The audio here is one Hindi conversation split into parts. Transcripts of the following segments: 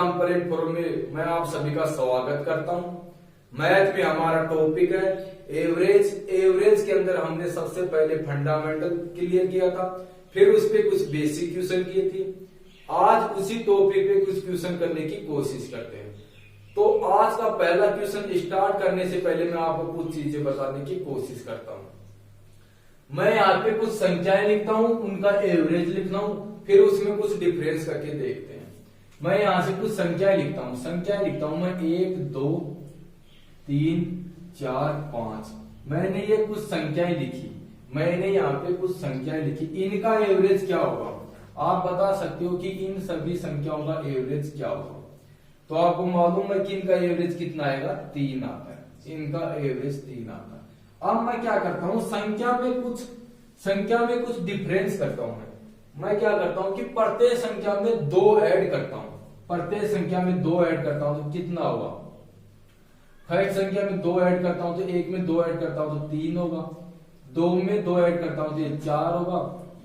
एग्जाम्पल फोरम में मैं आप सभी का स्वागत करता हूं। मैथ में हमारा टॉपिक है एवरेज। एवरेज के अंदर हमने सबसे पहले फंडामेंटल क्लियर किया था, फिर उस पे कुछ बेसिक क्वेश्चन किए थे। आज उसी टॉपिक पे कुछ क्वेश्चन करने की कोशिश करते हैं। तो आज का पहला क्वेश्चन स्टार्ट करने से पहले मैं आपको कुछ चीजें बताने की कोशिश करता हूं। मैं यहाँ पे कुछ संख्याएं लिखता हूं, उनका एवरेज लिखता हूं, फिर उसमें कुछ डिफरेंस करके देखते हैं। मैं यहां से कुछ संख्याएं लिखता हूं, मैं 1 2 3 4 5। मैंने ये कुछ संख्याएं लिखी, मैंने यहाँ पे कुछ संख्याएं लिखी। इनका एवरेज क्या होगा आप बता सकते हो कि इन सभी संख्याओं का एवरेज क्या होगा। तो आपको मालूम है कि इनका एवरेज कितना आएगा, 3 आता है। इनका एवरेज 3 आता है। अब मैं क्या करता हूं, संख्या में कुछ डिफरेंस करता हूं। मैं क्या करता हूं कि प्रत्येक संख्या में 2 ऐड करता हूं। प्रत्येक संख्या में 2 ऐड करता हूं तो कितना होगा। थर्ड संख्या में 2 ऐड करता हूं तो 1 में 2 ऐड करता हूं तो 3 होगा, 2 में 2 ऐड करता हूं तो ये 4 होगा,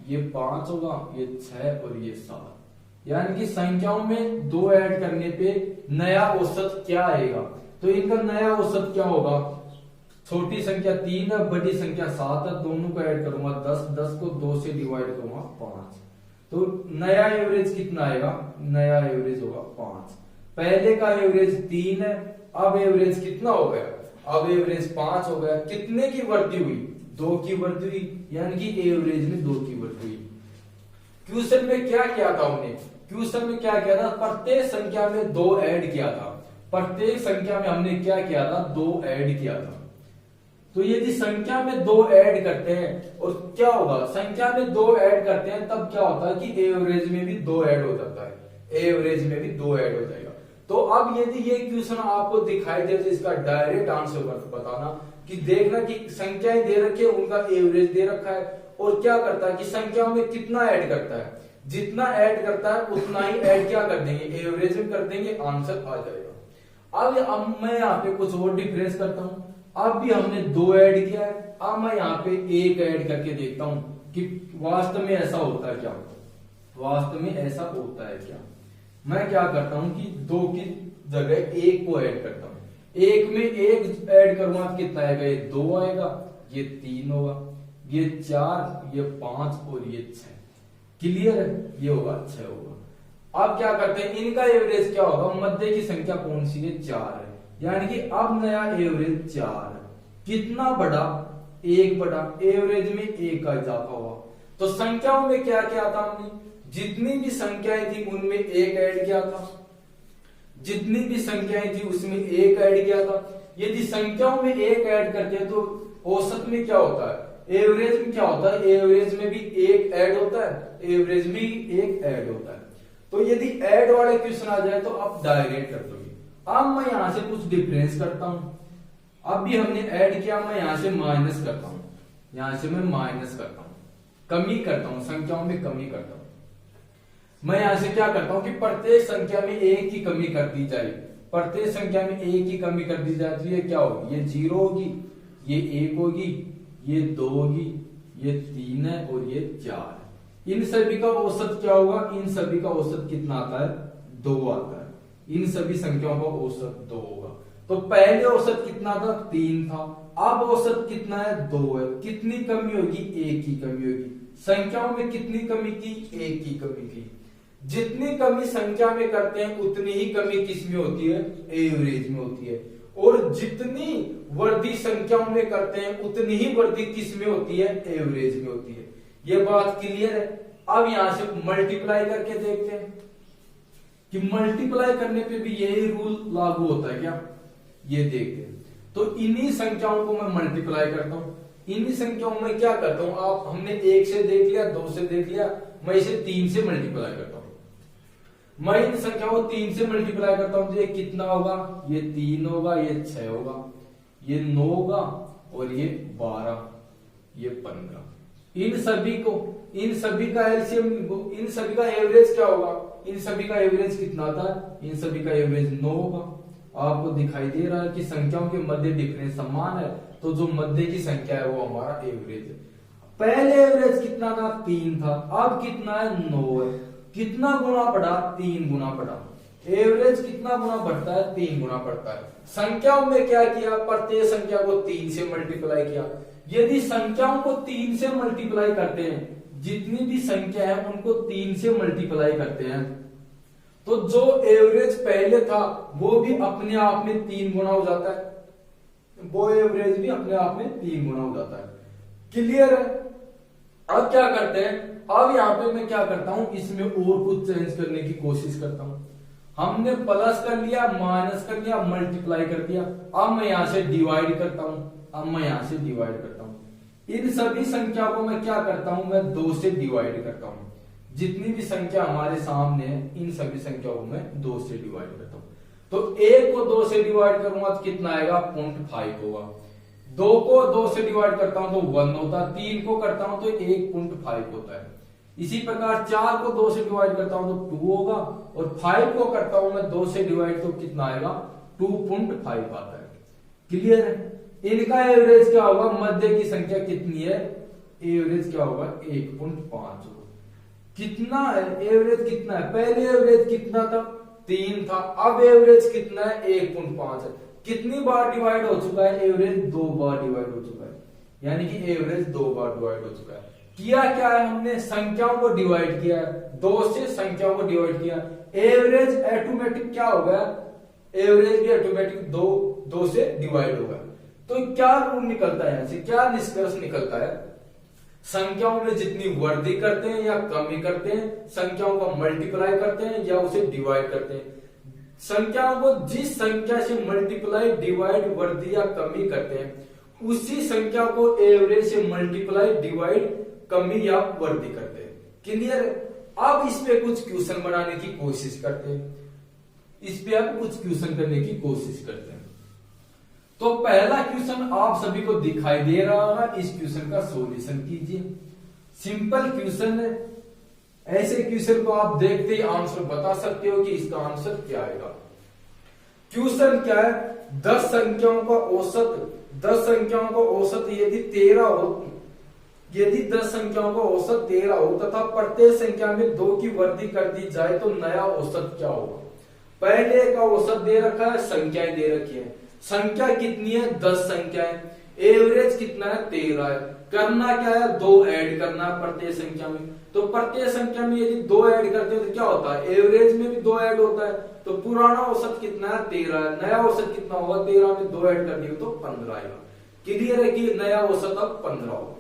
ये 5 होगा, ये 6 और ये 7। यानी कि संख्याओं में 2 ऐड करने पे नया औसत क्या आएगा। तो इनका नया औसत क्या होगा। छोटी संख्या 3 है, बड़ी संख्या 7 है, दोनों को ऐड करूंगा 10, 10 को 2 से डिवाइड करूंगा 5। तो नया एवरेज कितना आएगा, नया एवरेज होगा 5। पहले का एवरेज 3 है, अब एवरेज कितना हो गया, अब एवरेज 5 हो गया। कितने की वृद्धि हुई, 2 की वृद्धि हुई, यानी कि एवरेज में 2 की वृद्धि हुई। क्वेश्चन में क्या किया था हमने, क्वेश्चन में क्या किया था, प्रत्येक संख्या में 2 ऐड किया था। प्रत्येक संख्या में हमने क्या किया था, 2 ऐड किया था। तो यदि संख्या में 2 ऐड करते हैं और क्या होगा, संख्या में 2 ऐड करते हैं तब क्या होता है कि एवरेज में भी 2 ऐड हो जाता है, एवरेज में भी 2 ऐड हो जाएगा। तो अब यदि ये क्वेश्चन आपको दिखाई दे तो इसका डायरेक्ट आंसर बताना कि देखना कि संख्याएं दे रखी है, उनका एवरेज दे रखा है और क्या करता है कि संख्याओं में कितना ऐड करता है। जितना ऐड करता है उतना ही ऐड क्या कर देंगे, एवरेज में कर देंगे, आंसर आ जाएगा। अब मैं यहाँ पे कुछ और डिफरेंस करता हूं। अब भी हमने 2 ऐड किया है, अब मैं यहाँ पे 1 ऐड करके देखता हूं कि वास्तव में ऐसा होता है क्या, वास्तव में ऐसा होता है क्या। मैं क्या करता हूं कि 2 की जगह 1 को ऐड करता हूं। 1 में 1 ऐड करूंगा तो कितना आएगा, ये 2 आएगा, ये 3 होगा, ये 4, ये 5 और ये 6। क्लियर है, ये होगा 6 होगा। अब क्या करते हैं, इनका एवरेज क्या होगा, मध्य की संख्या कौन सी है, 4 है, यानी कि अब नया एवरेज 4 है। कितना बढ़ा, 1 बढ़ा, एवरेज में 1 का इजाफा हुआ। तो संख्याओं में क्या किया था हमने, जितनी भी संख्याएं थी उनमें 1 ऐड किया था, जितनी भी संख्याएं थी उसमें 1 ऐड किया था। यदि संख्याओं में 1 ऐड करते हैं तो औसत में क्या होता है, एवरेज में क्या होता है, एवरेज में भी 1 ऐड होता है, एवरेज भी 1 ऐड होता है। तो यदि ऐड वाले क्वेश्चन आ जाए तो आप डायरेक्ट कर दोगे। अब मैं यहां से कुछ डिफरेंस करता हूं। अब भी हमने ऐड किया, मैं यहां से माइनस करता हूं, यहां से मैं माइनस करता हूं, कमी करता हूं, संख्याओं में कमी करता हूं। मैं यहां से क्या करता हूं कि प्रत्येक संख्या में 1 की कमी कर दी जाए। प्रत्येक संख्या में 1 की कमी कर दी जाए तो ये क्या होगी, ये 0 होगी, ये 1 होगी, ये 2 होगी, ये 3 है और ये 4 है। इन सभी का औसत क्या होगा, इन सभी का औसत कितना आता है, 2 आता है। इन सभी संख्याओं का औसत 2 होगा। तो पहले औसत कितना था, 3 था, अब औसत कितना है, 2 है। कितनी कमी होगी, 1 की कमी होगी। संख्याओं में कितनी कमी की, 1 की कमी की। जितनी कमी संख्या में करते हैं उतनी ही कमी किस में होती है, एवरेज में होती है। और जितनी वृद्धि संख्याओं में करते हैं उतनी ही वृद्धि किस में होती है, एवरेज में होती है। ये बात क्लियर है। अब यहां से मल्टीप्लाई करके देखते हैं कि मल्टीप्लाई करने पे भी यही रूल लागू होता है क्या, ये देखते हैं। तो इन्हीं संख्याओं को मैं मल्टीप्लाई करता हूं, इन्हीं संख्याओं में क्या करता हूं, आप हमने 1 से देख लिया, 2 से देख लिया, मैं इसे 3 से मल्टीप्लाई करता हूं। मैं इन संख्याओं को 3 से मल्टीप्लाई करता हूं तो ये कितना होगा, ये 3 होगा, ये 6 होगा, ये 9 होगा और ये 12, ये 15। इन सभी का एलसीएम, इन सभी का एवरेज क्या होगा, इन सभी का एवरेज कितना था, इन सभी का एवरेज 9 होगा। आपको दिखाई दे रहा है कि संख्याओं के मध्य डिफरेंस समान है, तो जो मध्य की संख्या है वो हमारा एवरेज है। पहले एवरेज कितना था, 3 था, अब कितना है, 9 है। कितना गुना बढ़ा, 3 गुना बढ़ा। एवरेज कितना गुना बढ़ता है? 3 गुना बढ़ता है। संख्याओं में क्या किया? प्रत्येक संख्या को 3 से मल्टीप्लाई किया। यदि संख्याओं को 3 से मल्टीप्लाई करते हैं, जितनी भी संख्या है उनको 3 से मल्टीप्लाई करते हैं, तो जो एवरेज पहले था वो भी अपने आप में 3 गुना हो जाता है। वो एवरेज भी अपने आप में 3 गुना हो जाता है। क्लियर है? अब क्या करते हैं, अब यहाँ पे मैं क्या करता हूं, इसमें और कुछ चेंज करने की कोशिश करता हूं। हमने प्लस कर लिया, माइनस कर लिया, मल्टीप्लाई कर दिया। अब मैं यहां से डिवाइड करता हूं। इन सभी संख्या को मैं क्या करता हूं, मैं 2 से डिवाइड करता हूं। जितनी भी संख्या हमारे सामने है इन सभी संख्याओं को मैं 2 से डिवाइड करता हूं। तो 1 को 2 से डिवाइड करूंगा तो कितना आएगा? 0.5 होगा। 2 को 2 से डिवाइड करता हूं तो 1 होता है। 3 को करता हूं तो 1.5 होता है। इसी प्रकार 4 को 2 से डिवाइड करता हूं तो 2 होगा, और 5 को करता हूं मैं 2 से डिवाइड तो कितना आएगा? 2.5 आता है। क्लियर है? इनका एवरेज क्या होगा? मध्य की संख्या कितनी है? एवरेज क्या होगा? 1.5 होगा। कितना है एवरेज? कितना है? पहले एवरेज कितना था? 3 था। अब एवरेज कितना है? 1.5 है। कितनी बार डिवाइड हो चुका है? एवरेज 2 बार डिवाइड हो चुका है, यानी कि एवरेज 2 बार डिवाइड हो चुका है। किया क्या है हमने? संख्याओं को डिवाइड किया है, 2 से संख्याओं को डिवाइड किया। एवरेज ऑटोमेटिक क्या होगा? एवरेज भी ऑटोमेटिक 2 से डिवाइड होगा। तो क्या रूल निकलता है? यहां से क्या निष्कर्ष निकलता है? संख्याओं में जितनी वृद्धि करते हैं या कमी करते हैं, संख्याओं को मल्टीप्लाई करते हैं या उसे डिवाइड करते हैं, संख्याओं को जिस संख्या से मल्टीप्लाई, डिवाइड, वृद्धि या कमी करते हैं उसी संख्या को एवरेज से मल्टीप्लाई, डिवाइड, कमी या वृद्धि करते हैं। क्लियर? अब इस पे कुछ क्वेश्चन बनाने की कोशिश करते हैं। इस पे अब कुछ क्वेश्चन करने की कोशिश करते हैं। तो पहला क्वेश्चन आप सभी को दिखाई दे रहा है, इस क्वेश्चन का सॉल्यूशन कीजिए। सिंपल क्वेश्चन है। ऐसे क्वेश्चन को आप देखते ही आंसर बता सकते हो कि इसका आंसर क्या आएगा। क्वेश्चन क्या है? 10 संख्याओं का औसत, 10 संख्याओं का औसत यदि 10 संख्याओं का औसत 13 हो तथा प्रत्येक संख्या में 2 की वृद्धि कर दी जाए तो नया औसत क्या होगा? पहले का औसत दे रखा है, संख्याएं दे रखी है। संख्या कितनी है? 10 संख्याएं। एवरेज कितना है? 13 है। करना क्या है? 2 ऐड करना है प्रत्येक संख्या में। तो प्रत्येक संख्या में यदि 2 ऐड करते हो तो क्या होता है? एवरेज में भी 2 ऐड होता है। तो पुराना औसत कितना है? 13 है। नया औसत कितना होगा? 13 में 2 ऐड कर दिए तो 15 आएगा। क्लियर है कि नया औसत अब 15 होगा।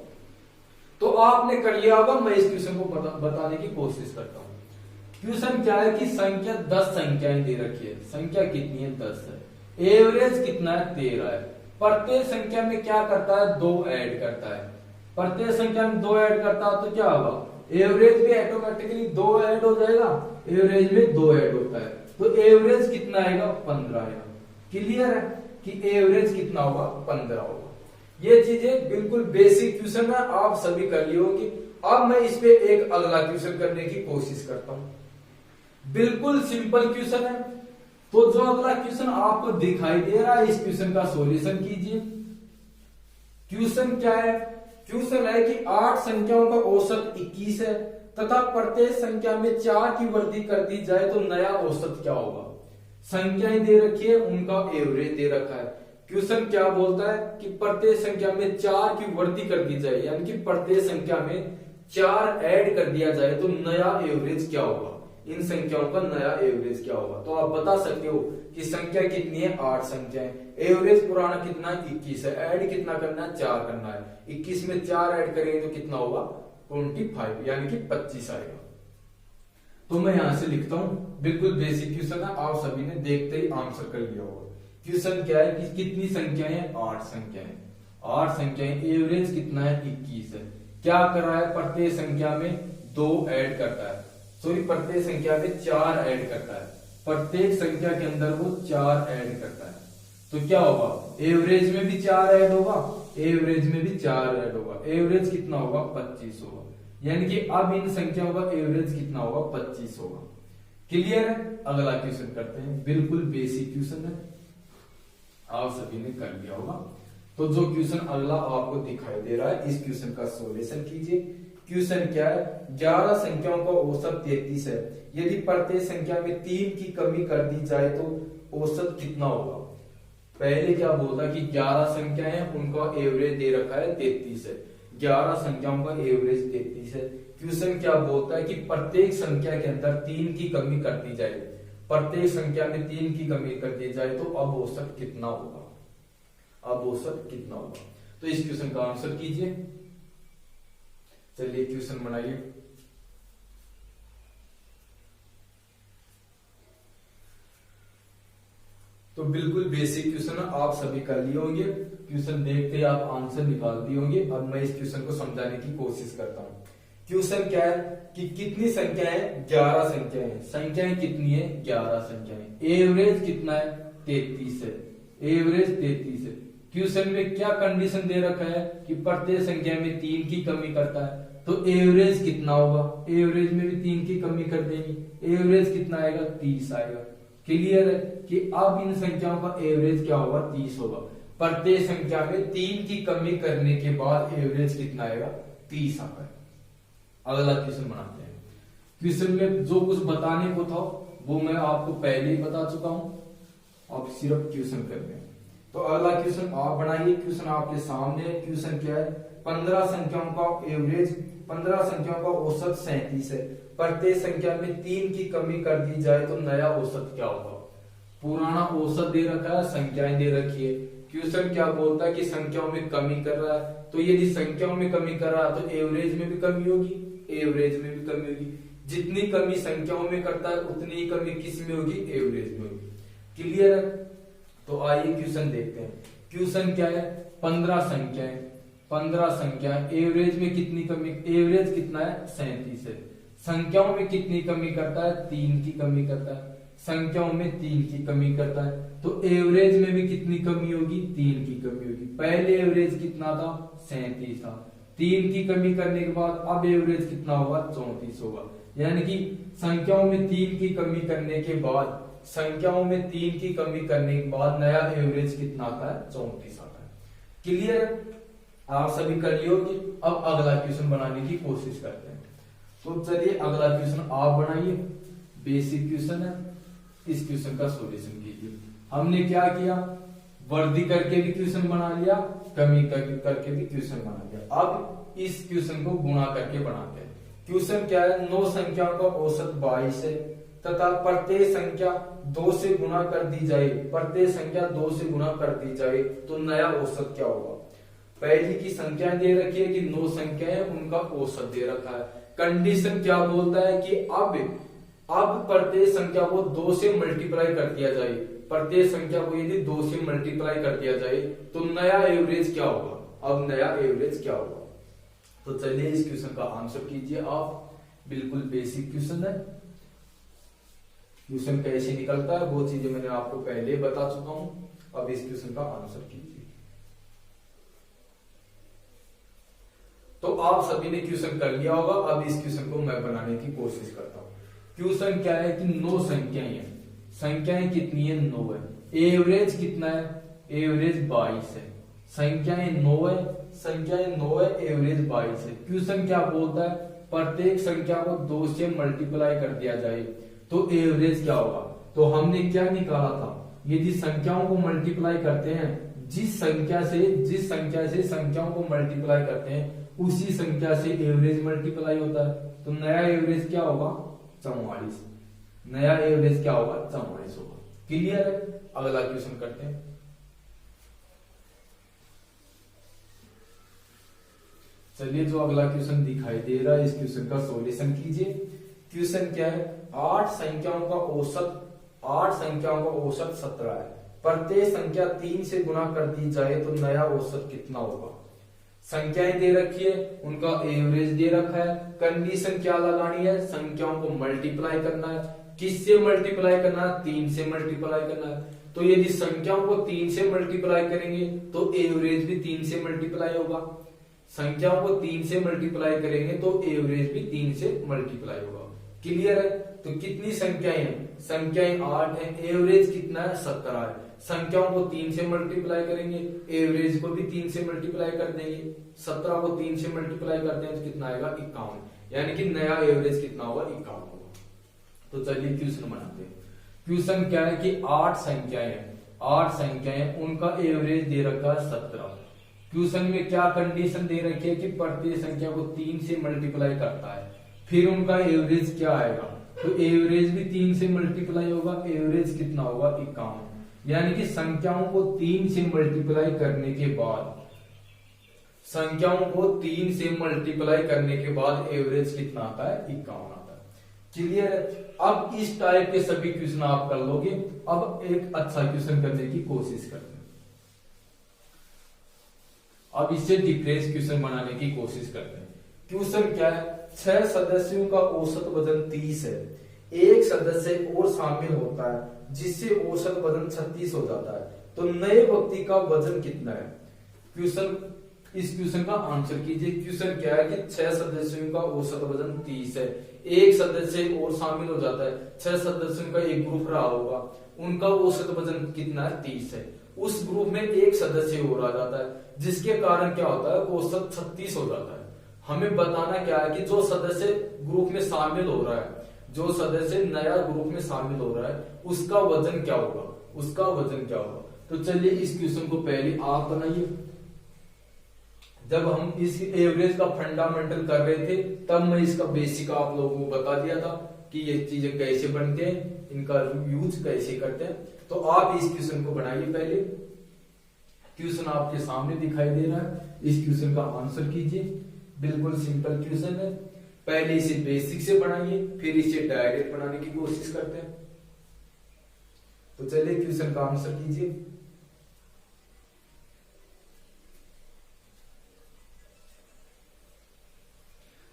तो आपने कर लिया होगा। मैं इस क्वेश्चन को बताने की कोशिश करता हूं। क्वेश्चन क्या है कि संख्या 10 संख्याएं दे रखी है। संख्या कितनी है? 10 है। एवरेज कितना है? 13 है। प्रत्येक संख्या में क्या करता है? 2 ऐड करता है। प्रत्येक संख्या में 2 ऐड करता है तो क्या होगा? एवरेज भी ऑटोमेटिकली 2 ऐड हो जाएगा। एवरेज में 2 ऐड होता है तो एवरेज कितना आएगा? 15 आएगा। क्लियर है कि एवरेज कितना होगा? 15 होगा। ये चीजें बिल्कुल बेसिक क्वेश्चन है, आप सभी कर लिए होगी। अब मैं इस पे एक अगला क्वेश्चन करने की कोशिश करता हूं। बिल्कुल सिंपल क्वेश्चन है। तो जो अगला क्वेश्चन आपको दिखाई दे रहा है, इस क्वेश्चन का सॉल्यूशन कीजिए। क्वेश्चन क्या है? क्वेश्चन है कि 8 संख्याओं का औसत 21 है तथा प्रत्येक संख्या में 4 की वृद्धि कर दी जाए तो नया औसत क्या होगा? संख्याएं दे रखी है, उनका एवरेज दे रखा है। क्वेश्चन क्या बोलता है कि प्रत्येक संख्या में 4 की वृद्धि कर दी जाए, यानी कि प्रत्येक संख्या में 4 ऐड कर दिया जाए तो नया एवरेज क्या होगा? इन संख्याओं का नया एवरेज क्या होगा? तो आप बता सकते हो कि संख्या कितनी है? 8 संख्याएं। एवरेज पुराना कितना है? 21 है। ऐड कितना करना है? 4 करना है। 21 में 4 ऐड करेंगे तो कितना होगा? 25, यानी कि 25 आएगा। तो मैं यहां से लिखता हूं। बिल्कुल बेसिक क्वेश्चन है, आप सभी ने देखते ही आंसर कर लिया होगा। क्वेश्चन क्या है कि कितनी संख्याएं हैं? 8 संख्याएं। 8 संख्याएं। एवरेज कितना है? 21 है। क्या कर रहा है? प्रत्येक संख्या में 2 ऐड करता है, सॉरी प्रत्येक संख्या में 4 ऐड करता है। प्रत्येक संख्या के अंदर वो 4 ऐड करता है तो क्या होगा? एवरेज में भी 4 ऐड होगा, एवरेज में भी 4 ऐड होगा। एवरेज कितना होगा? 25 होगा। यानी कि अब इन संख्याओं का एवरेज कितना होगा? 25 होगा। क्लियर है? अगला क्वेश्चन करते हैं। बिल्कुल बेसिक क्वेश्चन है, आप सभी ने कर लिया होगा। तो जो क्वेश्चन अगला आपको दिखाई दे रहा है, इस क्वेश्चन का सॉल्यूशन कीजिए। क्वेश्चन क्या है, 11 संख्याओं का औसत 33 है, यदि प्रत्येक संख्या में 3 की कमी कर दी जाए तो औसत कितना होगा। पहले क्या बोलता कि 11 संख्याएं हैं, उनका एवरेज दे रखा है 33 है, 11 संख्याओं का एवरेज 33 है। क्वेश्चन क्या बोलता है कि प्रत्येक संख्या के अंदर 3 की कमी कर दी जाए, प्रत्येक संख्या में 3 की कमी कर दी जाए तो अब औसत कितना होगा, अब औसत कितना होगा। तो इस क्वेश्चन का आंसर कीजिए। चलिए क्वेश्चन बनाइए। तो बिल्कुल बेसिक क्वेश्चन आप सभी कर लिए होंगे, क्वेश्चन देखते ही आप आंसर निकाल दिए होंगे। अब मैं इस क्वेश्चन को समझाने की कोशिश करता हूं। क्वेश्चन क्या है कि कितनी संख्याएं, 11 संख्याएं, संख्याएं कितनी है, 11 संख्याएं, एवरेज कितना है, 33 है, एवरेज 33 है। क्वेश्चन में क्या कंडीशन दे रखा है कि प्रत्येक संख्या में 3 की कमी करता है, तो एवरेज कितना होगा, एवरेज में भी 3 की कमी कर देंगे, एवरेज कितना आएगा, 30 आएगा। क्लियर है कि अब इन संख्याओं का एवरेज क्या होगा, 30 होगा। प्रत्येक संख्या में 3 की कमी करने के बाद एवरेज कितना आएगा, 30 आता है। अगला क्वेश्चन बनाते हैं। क्वेश्चन में जो कुछ बताने को था वो मैं आपको पहले ही बता चुका हूं, अब सिर्फ क्वेश्चन करने हैं। तो अगला क्वेश्चन आप बनाइए। क्वेश्चन आपके सामने है। क्वेश्चन क्या है, 15 संख्याओं का एवरेज, 15 संख्याओं का औसत 37 है, प्रत्येक संख्या में 3 की कमी कर दी जाए तो नया औसत क्या होगा। पुराना औसत दे रखा है, संख्याएं दे रखी है। क्वेश्चन क्या बोलता है कि संख्याओं में कमी कर रहा है, तो यदि संख्याओं में कमी कर रहा है तो एवरेज में भी कमी होगी, एवरेज में भी कमी होगी। जितनी कमी संख्याओं में करता है उतनी ही कमी किस में होगी, एवरेज में होगी। क्लियर है। तो आइए क्वेश्चन देखते हैं। क्वेश्चन क्या है, 15 संख्याएं, 15 संख्या, एवरेज में कितनी कमी, एवरेज कितना है, 37 है। संख्याओं में कितनी कमी करता है, 3 की कमी करता है, संख्याओं में 3 की कमी करता है, तो एवरेज में भी कितनी कमी होगी, 3 की कमी होगी। पहले एवरेज कितना था, 37 था, 3 की कमी करने के बाद अब एवरेज कितना होगा, 34 होगा। यानी कि संख्याओं में 3 की कमी करने के बाद, संख्याओं में 3 की कमी करने के बाद नया एवरेज कितना आता है, 34 आता है। क्लियर, आप सभी कर लिए होंगे। अब अगला क्वेश्चन बनाने की कोशिश करते हैं। तो चलिए अगला क्वेश्चन आप बनाइए, बेसिक क्वेश्चन है, इस क्वेश्चन का सॉल्यूशन कीजिए। हमने क्या किया, वर्दी करके भी क्वेश्चन बना लिया, कमी करके भी क्वेश्चन बना लिया। अब इस क्वेश्चन को गुणा करके बनाते हैं। क्वेश्चन क्या है, 9 संख्याओं का औसत 22 है तथा प्रत्येक संख्या 2 से गुणा कर दी जाए, प्रत्येक संख्या 2 से गुणा कर दी जाए तो नया औसत क्या होगा। पहली की संख्या दे रखी है कि 9 संख्याएं, उनका औसत दे रखा है। कंडीशन क्या बोलता है कि अब प्रत्येक संख्या को 2 से मल्टीप्लाई कर दिया जाए, प्रत्येक संख्या को यदि 2 से मल्टीप्लाई कर दिया जाए तो नया एवरेज क्या होगा। अब नया एवरेज क्या होगा। तो चलिए इस क्वेश्चन का आंसर कीजिए आप। बिल्कुल बेसिक क्वेश्चन है। क्वेश्चन कैसे निकलता है वो चीजें मैंने आपको पहले बता चुका हूं। अब इस क्वेश्चन का आंसर कीजिए। तो आप सभी ने क्वेश्चन कर लिया होगा। अब इस क्वेश्चन को मैं बनाने की कोशिश करता हूं। क्वेश्चन क्या है कि 9 संख्याएं हैं, संख्याएं कितनी है, 9 है, एवरेज कितना है, एवरेज 22 है, संख्याएं 9 है, संख्याएं 9 है, एवरेज 22 है। क्वेश्चन क्या बोलता है, प्रत्येक संख्या को 2 से मल्टीप्लाई कर दिया जाए तो एवरेज क्या होगा। तो हमने क्या निकाला था, यदि संख्याओं को मल्टीप्लाई करते हैं, जिस संख्या से संख्याओं को मल्टीप्लाई करते हैं उसी संख्या से एवरेज मल्टीप्लाई होता है, तो नया एवरेज क्या होगा, 44। नया एवरेज क्या होगा, 44 होगा। क्लियर है। अगला क्वेश्चन करते हैं। चलिए जो अगला क्वेश्चन दिखाई दे रहा है इस क्वेश्चन का सॉल्यूशन कीजिए। क्वेश्चन क्या है, 8 संख्याओं का औसत 17 है, प्रत्येक संख्या 3 से गुणा कर दी जाए तो नया औसत कितना होगा। संख्याएं दे रखी है, उनका एवरेज दे रखा है। कंडीशन क्या लगानी है, संख्याओं को मल्टीप्लाई करना है। किससे मल्टीप्लाई करना है, 3 से मल्टीप्लाई करना है। तो यदि संख्याओं को 3 से मल्टीप्लाई करेंगे तो एवरेज भी 3 से मल्टीप्लाई होगा। संख्याओं को 3 से मल्टीप्लाई करेंगे तो एवरेज भी 3 से मल्टीप्लाई होगा। क्लियर है। तो कितनी संख्याएं हैं, संख्याएं 8 है, एवरेज कितना है, 17 है। संख्याओं को 3 से मल्टीप्लाई करेंगे, एवरेज को भी 3 से मल्टीप्लाई कर देंगे, 17 को 3 से मल्टीप्लाई करते हैं तो कितना आएगा 51, यानी कि नया एवरेज कितना होगा 51 होगा। तो चलिए क्वेश्चन बनाते हैं। क्वेश्चन क्या है कि 8 संख्याएं उनका एवरेज दे रखा है 17। क्वेश्चन में क्या कंडीशन दे रखी है कि प्रत्येक संख्या को 3 से मल्टीप्लाई करता है, फिर उनका एवरेज क्या आएगा, तो एवरेज भी 3 से मल्टीप्लाई होगा, एवरेज कितना होगा 51, यानी कि संख्याओं को 3 से मल्टीप्लाई करने के बाद, संख्याओं को 3 से मल्टीप्लाई करने के बाद एवरेज कितना आता है 51 आता है। क्लियर है? अब इस टाइप के सभी क्वेश्चन आप कर लोगे। अब एक अच्छा क्वेश्चन करने की कोशिश करते हैं। अब इससे डिफरेंस क्वेश्चन बनाने की कोशिश करते हैं। क्वेश्चन क्या है, 6 सदस्यों का औसत वजन 30 है, एक सदस्य और शामिल होता है जिससे औसत वजन 36 हो जाता है, तो नए व्यक्ति का वजन कितना है। क्वेश्चन, इस क्वेश्चन का आंसर कीजिए। क्वेश्चन क्या है कि 6 सदस्यों का औसत वजन 30 है, एक सदस्य और शामिल हो जाता है, 6 सदस्यों का एक ग्रुप रहा होगा, उनका औसत वजन कितना है 30 है, उस ग्रुप में एक सदस्य और आ जाता है जिसके कारण क्या होता है औसत 36 हो जाता है। हमें बताना क्या है कि जो सदस्य ग्रुप में शामिल हो रहा है, जो सदस्य नया ग्रुप में शामिल हो रहा है, उसका वजन क्या होगा, उसका वजन क्या होगा। तो चलिए इस क्वेश्चन को पहले आप बनाइए। जब हम इस एवरेज का फंडामेंटल कर रहे थे तब मैं इसका बेसिक आप लोगों को बता दिया था कि ये चीजें कैसे बनते हैं, इनका यूज कैसे करते हैं। तो आप इस क्वेश्चन को बनाइए। पहले क्वेश्चन आपके सामने दिखाई दे रहा है, इस क्वेश्चन का आंसर कीजिए। बिल्कुल सिंपल क्वेश्चन है। पहले इसे बेसिक से बनाइए, फिर इसे डायरेक्ट बनाने की कोशिश करते हैं। तो चलिए क्वेश्चन का आंसर कीजिए।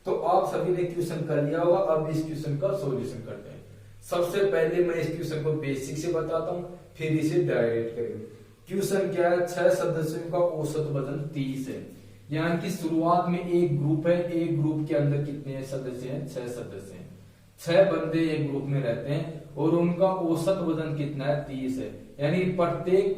तो आप सभी ने क्वेश्चन कर लिया होगा। अब इस क्वेश्चन का सॉल्यूशन करते हैं। सबसे पहले मैं इस क्वेश्चन को बेसिक से बताता हूं, फिर इसे डायरेक्ट करेंगे। क्वेश्चन क्या है, 6 सदस्यों का औसत वजन 30 है, यानी कि शुरुआत में एक ग्रुप है, एक ग्रुप के अंदर कितने सदस्य हैं, 6 सदस्य हैं, 6 बंदे एक ग्रुप में रहते हैं और उनका औसत वजन कितना है 30 है, यानी प्रत्येक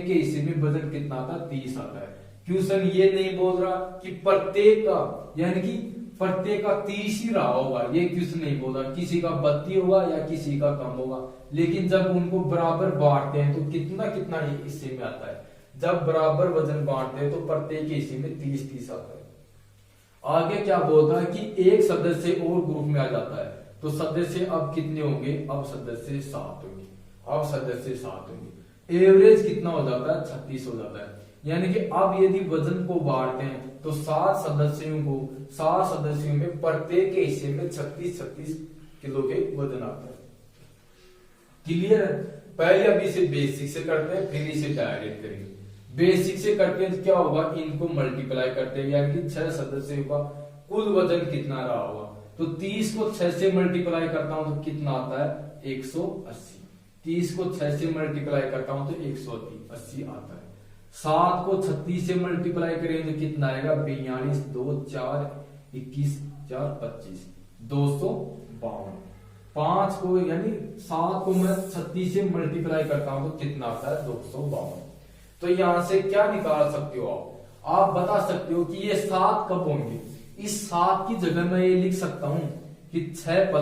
के हिस्से में वजन कितना आता है 30 आता है। क्वेश्चन ये नहीं बोल रहा कि प्रत्येक का, यानी कि प्रत्येक का 30 ही रहा होगा, ये क्वेश्चन नहीं बोल रहा, किसी का 32 होगा या किसी का कम होगा। लेकिन जब उनको बराबर बांटते हैं तो कितना कितना हिस्से में आता है, जब बराबर वजन बांटते हैं तो प्रत्येक के हिस्से में 30-30 आता है। आगे क्या बोलता है कि एक सदस्य और ग्रुप में आ जाता है, तो सदस्य अब कितने होंगे, अब सदस्य 7 होंगे, अब सदस्य 7 होंगे। एवरेज कितना हो जाता है 36 हो जाता है, यानी कि अब यदि वजन को बांटते हैं तो 7 सदस्यों में प्रत्येक के हिस्से में 36-36 किलो के वजन आता है। क्लियर है? पहले अब इसे बेसिक से करते हैं, फिर इसे डायरेक्ट करेंगे। बेसिक से करते हैं क्या होगा, इनको मल्टीप्लाई करते हैं, यानी कि 6 सदस्यों का कुल वजन कितना रहा होगा। तो 30 को 6 से मल्टीप्लाई करता हूं तो कितना आता है 180। 30 को 6 से मल्टीप्लाई करता हूं तो 180 आता है। 7 को 36 से मल्टीप्लाई करेंगे तो कितना आएगा 42, 2 4 21 4 25 252। 5 को यानी 7 को मैं 36 से मल्टीप्लाई करता हूं तो कितना आता है 252। तो यहां से क्या निकाल सकते हो आप बता सकते हो कि ये 7 कब होंगे। इस 7 की जगह मैं ये लिख सकता हूं कि 6 +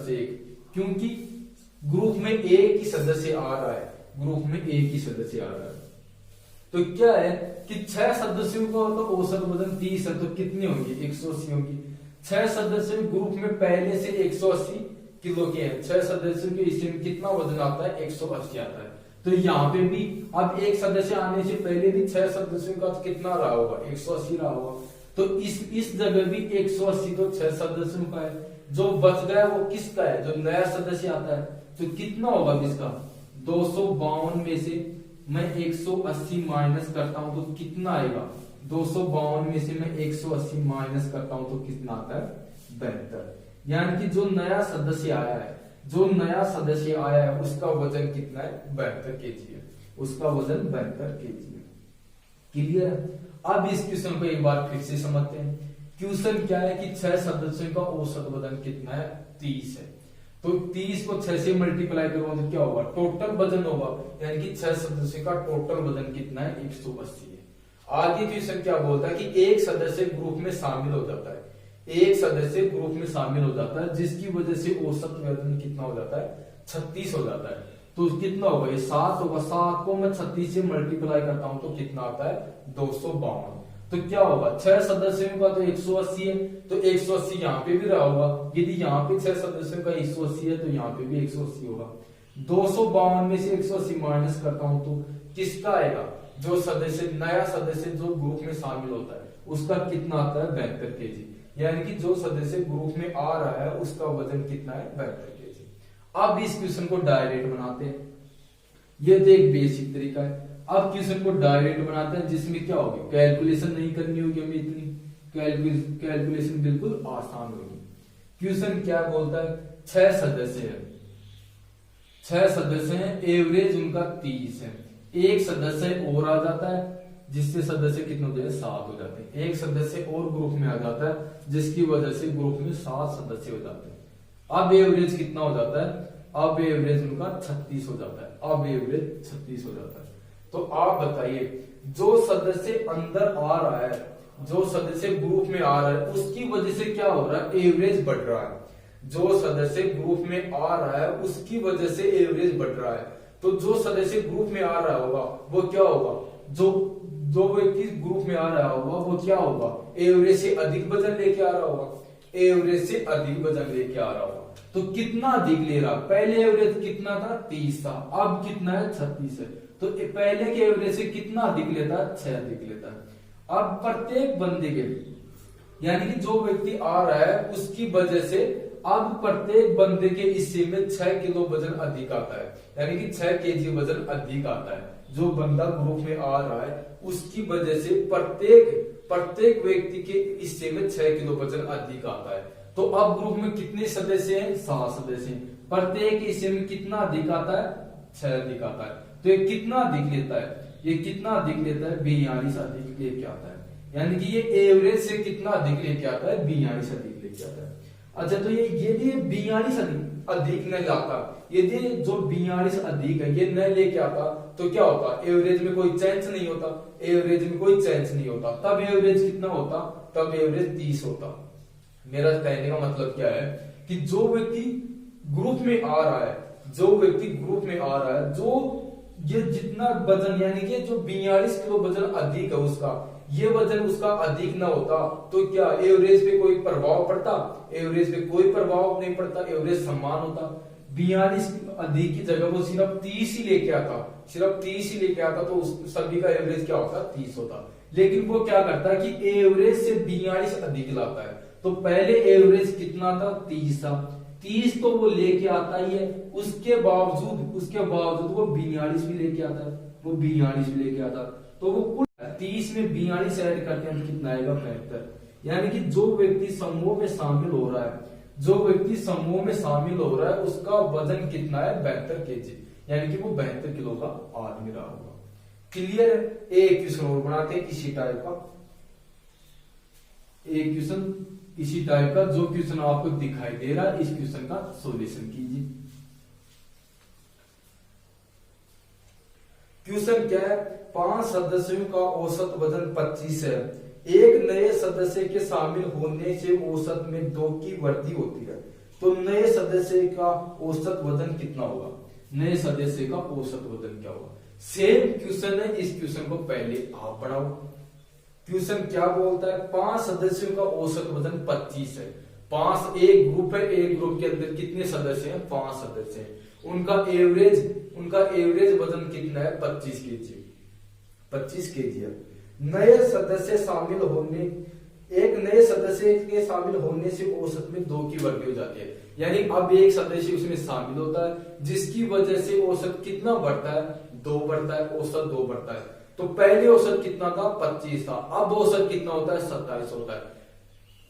1, क्योंकि ग्रुप में एक ही सदस्य आ रहा है, ग्रुप में एक ही सदस्य आ रहा है। तो क्या है कि 6 सदस्यों का तो औसत वजन 30 है, तो कितनी होंगी 180 होंगी। 6 सदस्य ग्रुप में पहले से 180 किलो के हैं, 6 सदस्यों के हिस्से में कितना वजन आता है 180 आता है। तो यहाँ पे भी अब एक सदस्य आने से पहले भी 6 सदस्यों का कितना रहा होगा 180 रहा होगा। तो इस जगह भी 180 तो 6 सदस्यों का है, जो बच गया वो किसका है, जो नया सदस्य आता है। तो कितना होगा इसका 252 में से मैं 180 माइनस करता हूं तो कितना आएगा, 252 में से मैं 180 माइनस करता हूं तो कितना आता है 72। यानी कि जो नया सदस्य आया है उसका वजन कितना है 72 kg है, उसका वजन 72 kg है। क्लियर? अब इस क्वेश्चन को एक बार फिर से समझते हैं। क्वेश्चन क्या है कि 6 सदस्यों का औसत वजन कितना है 30 है। तो 30 को 6 से मल्टीप्लाई करोगे तो क्या होगा, टोटल वजन होगा, यानी कि 6 सदस्य का टोटल वजन कितना है, 180 है। आगे क्वेश्चन क्या बोलता है कि एक सदस्य ग्रुप में शामिल हो जाता है, एक सदस्य ग्रुप में शामिल हो जाता है जिसकी वजह से औसत वजन कितना हो जाता है, 36 हो जाता है। तो कितना होगा, ये 7 होगा, 7 को मैं 36 से मल्टीप्लाई करता हूं तो कितना आता है, 252। तो क्या होगा, 6 सदस्यों का तो 180 है, तो 180 यहाँ पे भी रहा होगा, यदि यहाँ पे 6 सदस्यों का 180 है तो यहाँ पे भी 180 होगा। 252 में से 180 माइनस करता हूं तो किसका आएगा, जो सदस्य नया सदस्य जो ग्रुप में शामिल होता है उसका कितना आता है, 72 kg, यानी कि जो सदस्य ग्रुप में आ रहा है उसका वजन कितना है, 72 kg। अब इस क्वेश्चन को डायरेक्ट बनाते हैं, ये तो एक बेसिक तरीका है। अब क्वेश्चन को डायरेक्ट बनाते हैं जिसमें क्या होगी, कैलकुलेशन नहीं करनी होगी हमें, इतनी कैलकुलेशन बिल्कुल आसान होगी। क्वेश्चन क्या बोलता है, 6 सदस्य है, 6 सदस्य हैं, एवरेज उनका 30 है, एक सदस्य और आ जाता है जिससे सदस्य कितने हो जाते हैं, 7 हो जाते हैं, एक सदस्य और ग्रुप में आ जाता है जिसकी वजह से ग्रुप में 7 सदस्य हो जाते हैं। अब एवरेज कितना हो जाता है, अब एवरेज उनका 36 हो जाता है, अब एवरेज 36 हो जाता है। तो आप बताइए, जो सदस्य अंदर आ रहा है, जो सदस्य ग्रुप में आ रहा है उसकी वजह से क्या हो रहा है, एवरेज बढ़ रहा है, जो सदस्य ग्रुप में आ रहा है उसकी वजह से एवरेज बढ़ रहा है। तो जो सदस्य ग्रुप में आ रहा होगा वो क्या होगा, जो व्यक्ति ग्रुप में आ रहा होगा वो क्या होगा, एवरेज से अधिक वजन लेके आ रहा होगा, एवरेज से अधिक वजन लेके आ रहा होगा। तो कितना अधिक ले रहा, पहले एवरेज कितना था, 30 था, अब कितना है, 36 है। तो पहले के एवरेज से कितना अधिक लेता है, 6 अधिक लेता है। अब प्रत्येक बंदे के, यानी कि जो व्यक्ति आ रहा है उसकी वजह से अब प्रत्येक बंदे के हिस्से में 6 किलो वजन अधिक आता है, यानी कि 6 kg वजन अधिक आता है। जो बंदा ग्रुप में आ रहा है उसकी वजह से प्रत्येक व्यक्ति के हिस्से में 6 किलो वजन अधिक आता है। तो अब ग्रुप में कितने सदस्य हैं, 7 सदस्य हैं, प्रत्येक हिस्से में कितना अधिक आता है, 6 अधिक आता है। तो ये कितना अधिक लेता है, ये कितना अधिक लेता है, 42 अधिक लेके आता है, यानी कि ये एवरेज से कितना अधिक लेके आता है, 42 अधिक लेके आता है। अच्छा, तो ये यदि 42 अधिक नहीं लाता, यदि जो 42 अधिक है ये न लेके आता तो क्या होता, एवरेज में कोई चेंज नहीं होता, एवरेज में कोई चेंज नहीं होता, तब एवरेज कितना होता, तब एवरेज 30 होता। मेरा कहने का मतलब क्या है कि जो व्यक्ति ग्रुप में आ रहा है, जो व्यक्ति ग्रुप में आ रहा है, जो ये जितना वजन, यानी कि जो 42 किलो वजन अधिक है उसका, ये वजन उसका अधिक ना होता तो क्या एवरेज पे कोई प्रभाव पड़ता, एवरेज पे कोई प्रभाव नहीं पड़ता, एवरेज समान होता। 42 अधिक की जगह वो सिर्फ 30 ही लेके आता, सिर्फ 30 ही लेके आता, तो उस सभी का एवरेज क्या होता, 30 होता। लेकिन वो क्या करता है कि एवरेज से 42 अधिक लाता है। तो पहले एवरेज कितना था, 30 था, 30 तो वो लेके आता ही है, उसके बावजूद वो 42 भी लेके आता है, वो 42 भी लेके आता, तो वो कुल 30 में 42 ऐड करते हैं कितना आएगा, 72। यानी कि जो व्यक्ति समूह में शामिल हो रहा है, जो व्यक्ति समूह में शामिल हो रहा है उसका वजन कितना है, 72 kg, यानी कि वो 72 किलो का आदमी रहा होगा। क्लियर है। एक क्वेश्चन और बनाते हैं इसी टाइप का, एक क्वेश्चन इसी टाइप का, जो क्वेश्चन आपको दिखाई दे रहा है इस क्वेश्चन का सॉल्यूशन कीजिए। क्वेश्चन क्या है, 5 सदस्यों का औसत वजन 25 है, एक नए सदस्य के शामिल होने से औसत में 2 की वृद्धि होती है, तो नए सदस्य का औसत वजन कितना होगा, नए सदस्य का औसत वजन क्या होगा। सेम क्वेश्चन है, इस क्वेश्चन को पहले आप पढ़ाओ। क्वेश्चन क्या बोलता है, 5 सदस्यों का औसत वजन 25 है, 5 एक ग्रुप है, एक ग्रुप के अंदर कितने सदस्य हैं, 5 सदस्य हैं, उनका एवरेज वजन कितना है, 25 kg, 25 kg है। नए सदस्य शामिल होने, एक नए सदस्य के शामिल होने से औसत में 2 की वृद्धि हो जाती है, यानी अब एक सदस्य उसमें शामिल होता है जिसकी वजह से औसत कितना बढ़ता है, 2 बढ़ता है, औसत 2 बढ़ता है। तो पहले औसत कितना था, 25 था, अब औसत कितना होता है, 27 होता है।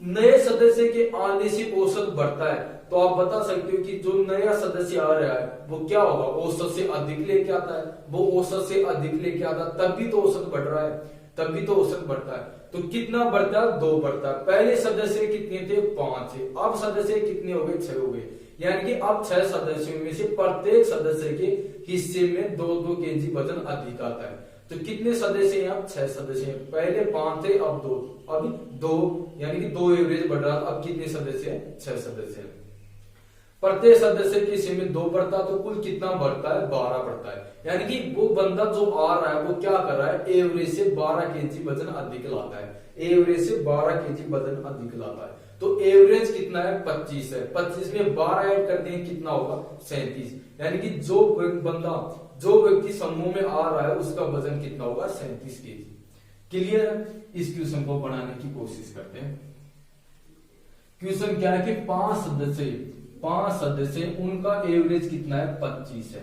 नए सदस्य के आने से औसत बढ़ता है, तो आप बता सकते हो कि जो नया सदस्य आ रहा है वो क्या होगा, औसत से अधिक लेके आता है, वो औसत से अधिक लेके आता है, तब भी तो औसत बढ़ रहा है, तब भी तो औसत बढ़ता है। तो कितना बढ़ता है, 2 बढ़ता है। पहले सदस्य कितने थे, 5 है, अब सदस्य कितने हो गए, 6 हो गए, यानी कि अब 6 सदस्यों में से प्रत्येक सदस्य के हिस्से में 2-2 केजी वजन अधिक आता है। तो कितने सदस्य हैं? अब 6 सदस्य हैं। पहले 5 थे, अब 2, अभी 2, यानी कि 2 एवरेज बढ़ रहा। अब कितने सदस्य हैं? 6 सदस्य हैं। प्रत्येक सदस्य के हिस्से में 2 बढ़ता, तो कुल कितना बढ़ता है? 12 बढ़ता है। यानी कि वो बंदा जो आ रहा है वो क्या कर रहा है? एवरेज से 12 केजी वजन अधिक लाता है। एवरेज से 12 केजी वजन अधिक लाता है। तो एवरेज कितना है? 25 है। 25 में 12 ऐड कर देंगे, कितना होगा? 37। यानी कि जो बंदा, जो व्यक्ति समूह में आ रहा है उसका वजन कितना होगा? 37 केजी। क्लियर? इस क्वेश्चन को बनाने की कोशिश करते हैं। क्वेश्चन क्या है कि 5 सदस्य उनका एवरेज कितना है? 25 है।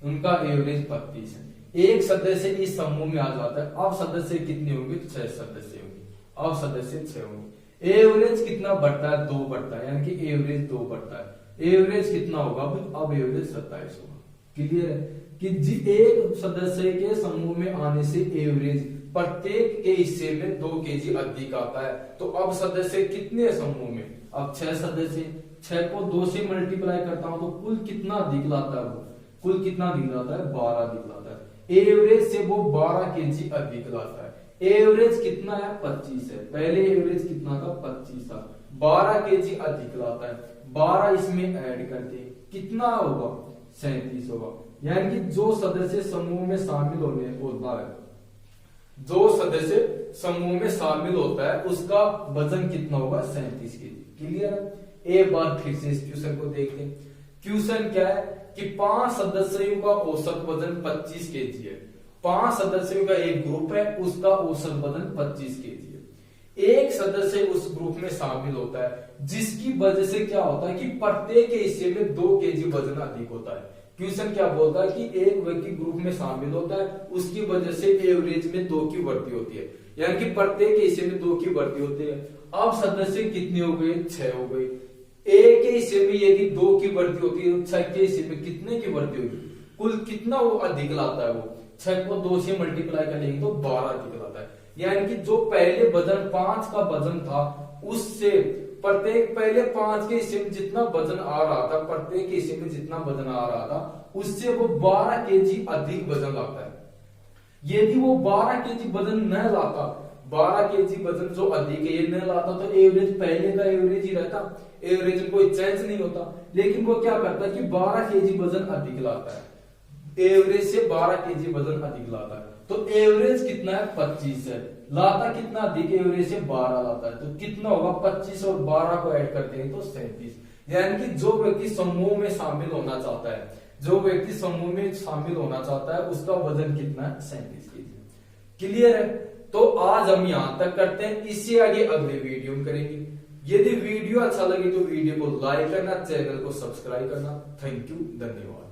उनका एवरेज 25 है। एक सदस्य इस समूह में आ जाता है। अब सदस्य कितने होंगे? 6 सदस्य होंगे। अब सदस्य 6 होंगे। एवरेज कितना बढ़ता है? 2 बढ़ता है। यानी कि एवरेज 2 बढ़ता है। एवरेज कितना होगा? अब एवरेज 27 होगा। क्लियर है कि एक सदस्य के समूह में आने से एवरेज प्रत्येक के हिस्से में 2 केजी अधिक आता है। तो अब सदस्य कितने समूह में? अब 6 सदस्य। 6 को 2 से मल्टीप्लाई करता हूं तो कुल कितना अधिक लाता है? वो कुल कितना अधिक लाता है? 12 अधिक लाता है। एवरेज से वो 12 केजी अधिक लाता है। एवरेज कितना है? 25 है। पहले एवरेज कितना था? 25 था। 12 केजी अधिक लाता है। 12 इसमें ऐड करते हैं, कितना होगा? 37 होगा। यानी कि जो सदस्य समूह में शामिल होता है, जो सदस्य समूह में शामिल होता है उसका वजन कितना होगा? 37 केजी। क्लियर है? एक बार फिर से इस क्वेश्चन को देखते हैं। क्वेश्चन क्या है कि 5 सदस्यों का औसत वजन 25 केजी है। 5 सदस्यों का एक ग्रुप है, उसका औसत वजन 25 केजी है। एक सदस्य उस ग्रुप में शामिल होता है, जिसकी वजह से क्या होता है कि प्रत्येक के हिस्से में 2 केजी वजन अधिक होता है। क्वेश्चन क्या बोलता है कि एक व्यक्ति ग्रुप में शामिल होता है, उसकी वजह से एवरेज में 2 की बढ़ती होती है। यानी कि प्रत्येक के हिस्से में 2 की बढ़ती होती है। अब सदस्य कितने हो गए? 6 हो गए। एक के हिस्से में यदि 2 की बढ़ती होती है, 6 के हिस्से में कितने की बढ़ती होगी? कुल कितना वो अधिक लाता है? वो 6 को 2 से मल्टीप्लाई करेंगे तो 12 अधिक लाता है। यानी कि जो पहले वजन 5 का वजन था, उससे प्रत्येक पहले 5 के हिस्से में जितना वजन आ रहा था, प्रत्येक के हिस्से में जितना वजन आ रहा था, उससे वो 12 केजी अधिक वजन लाता है। यदि वो 12 केजी वजन न लाता, 12 केजी वजन जो अधिक है ये न लाता, तो एवरेज पहले का एवरेज ही रहता, एवरेज में कोई चेंज नहीं होता। लेकिन वो क्या करता है कि 12 केजी वजन अधिक लाता है। एवरेज से 12 केजी वजन अधिक लाता है। तो एवरेज कितना है? 25 है। लाता कितना अधिक? एवरेज से 12 लाता है। तो कितना होगा? 25 और 12 को ऐड करते हैं तो 37। यानी कि जो व्यक्ति समूह में शामिल होना चाहता है, जो व्यक्ति समूह में शामिल होना चाहता है, उसका वजन कितना है? 37 केजी। क्लियर है? तो आज हम यहां तक करते हैं, इससे आगे अगले वीडियो में करेंगे। यदि वीडियो अच्छा लगे तो वीडियो को लाइक करना, चैनल को सब्सक्राइब करना। थैंक यू, धन्यवाद।